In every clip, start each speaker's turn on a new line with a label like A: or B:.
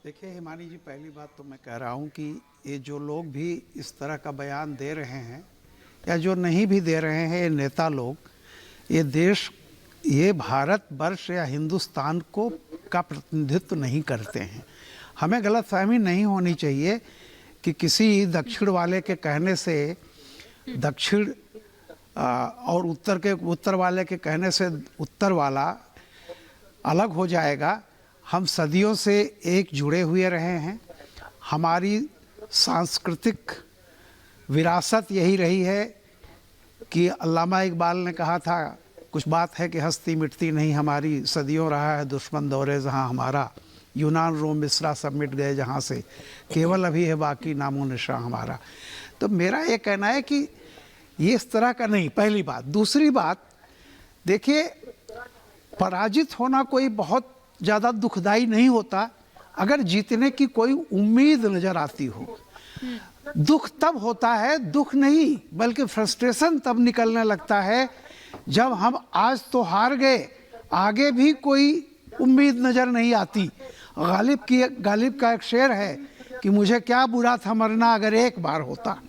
A: देखिए हिमानी जी, पहली बात तो मैं कह रहा हूँ कि ये जो लोग भी इस तरह का बयान दे रहे हैं या जो नहीं भी दे रहे हैं, ये नेता लोग, ये देश, ये भारत वर्ष या हिंदुस्तान को का प्रतिनिधित्व नहीं करते हैं। हमें गलतफहमी नहीं होनी चाहिए कि किसी दक्षिण वाले के कहने से दक्षिण और उत्तर वाले के कहने से उत्तर वाला अलग हो जाएगा। हम सदियों से एक जुड़े हुए रहे हैं। हमारी सांस्कृतिक विरासत यही रही है कि अल्लामा इकबाल ने कहा था, कुछ बात है कि हस्ती मिटती नहीं हमारी, सदियों रहा है दुश्मन दौरे जहां हमारा, यूनान रोम मिस्रा सब मिट गए जहां से, केवल अभी है बाकी नामो निशान हमारा। तो मेरा ये कहना है कि ये इस तरह का नहीं, पहली बात। दूसरी बात, देखिए पराजित होना कोई बहुत ज़्यादा दुखदाई नहीं होता अगर जीतने की कोई उम्मीद नज़र आती हो। दुख तब होता है, दुख नहीं बल्कि फ्रस्ट्रेशन तब निकलने लगता है जब हम आज तो हार गए, आगे भी कोई उम्मीद नज़र नहीं आती। गालिब का एक शेर है कि मुझे क्या बुरा था मरना अगर एक बार होता।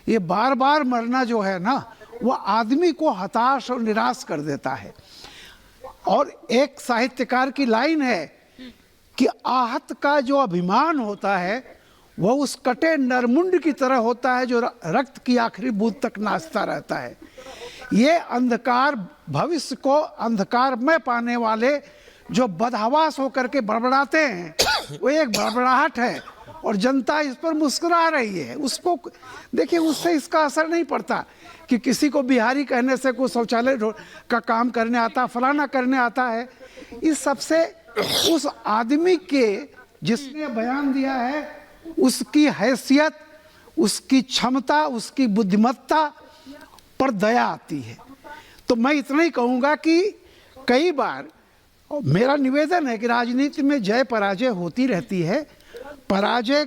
A: ये बार बार मरना जो है ना, वो आदमी को हताश और निराश कर देता है। और एक साहित्यकार की लाइन है कि आहत का जो अभिमान होता है वह उस कटे नरमुंड की तरह होता है जो रक्त की आखिरी बूंद तक नाचता रहता है। ये अंधकार, भविष्य को अंधकार में पाने वाले जो बदहवास होकर के बड़बड़ाते हैं, वो एक बड़बड़ाहट है और जनता इस पर मुस्कुरा रही है। उसको देखिए, उससे इसका असर नहीं पड़ता कि किसी को बिहारी कहने से कोई शौचालय का काम करने आता, फलाना करने आता है। इस सबसे उस आदमी के जिसने बयान दिया है उसकी हैसियत, उसकी क्षमता, उसकी बुद्धिमत्ता पर दया आती है। तो मैं इतना ही कहूँगा कि कई बार मेरा निवेदन है कि राजनीति में जय पराजय होती रहती है। पराजय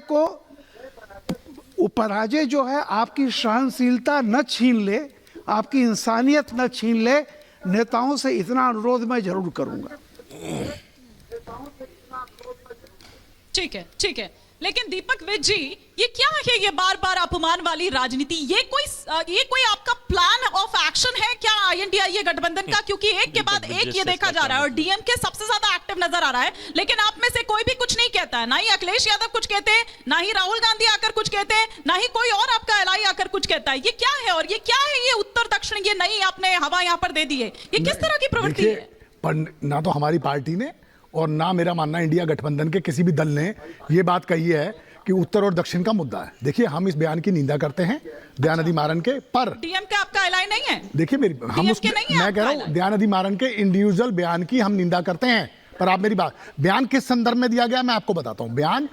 A: जो है आपकी सहनशीलता न छीन ले, आपकी इंसानियत न छीन ले। नेताओं से इतना अनुरोध मैं जरूर करूंगा।
B: ठीक है, ठीक है। लेकिन दीपक विज जी, ये क्या है, ये बार बार अपमान वाली राजनीति? ये कोई आपका प्लान ऑफ एक्शन है क्या INDIA गठबंधन का? क्योंकि एक के बाद एक ये देखा जा रहा है और DMK सबसे ज्यादा एक्टिव नजर आ रहा है, लेकिन आप में से कोई भी कुछ नहीं कहता है। ना ही अखिलेश यादव कुछ कहते हैं, ना ही राहुल गांधी आकर कुछ कहते हैं, ना ही कोई और आपका एलआई आकर कुछ कहता है। ये क्या है? और ये क्या है, ये उत्तर दक्षिण, ये नई आपने हवा यहाँ पर दे दी है, ये किस तरह की प्रवृत्ति है?
C: पर ना तो हमारी पार्टी ने और ना मेरा मानना इंडिया गठबंधन के किसी भी दल ने ये बात कही है कि उत्तर और दक्षिण का मुद्दा है। देखिए, हम इस बयान की निंदा करते हैं दयानिधि मारन के, पर
B: DMK आपका एलआई नहीं है।
C: देखिए मैं कह रहा हूं दयानिधि मारन के इंडिविजुअल बयान की हम निंदा करते हैं, पर आप मेरी बात, बयान किस संदर्भ में दिया गया मैं आपको बताता हूं। बयान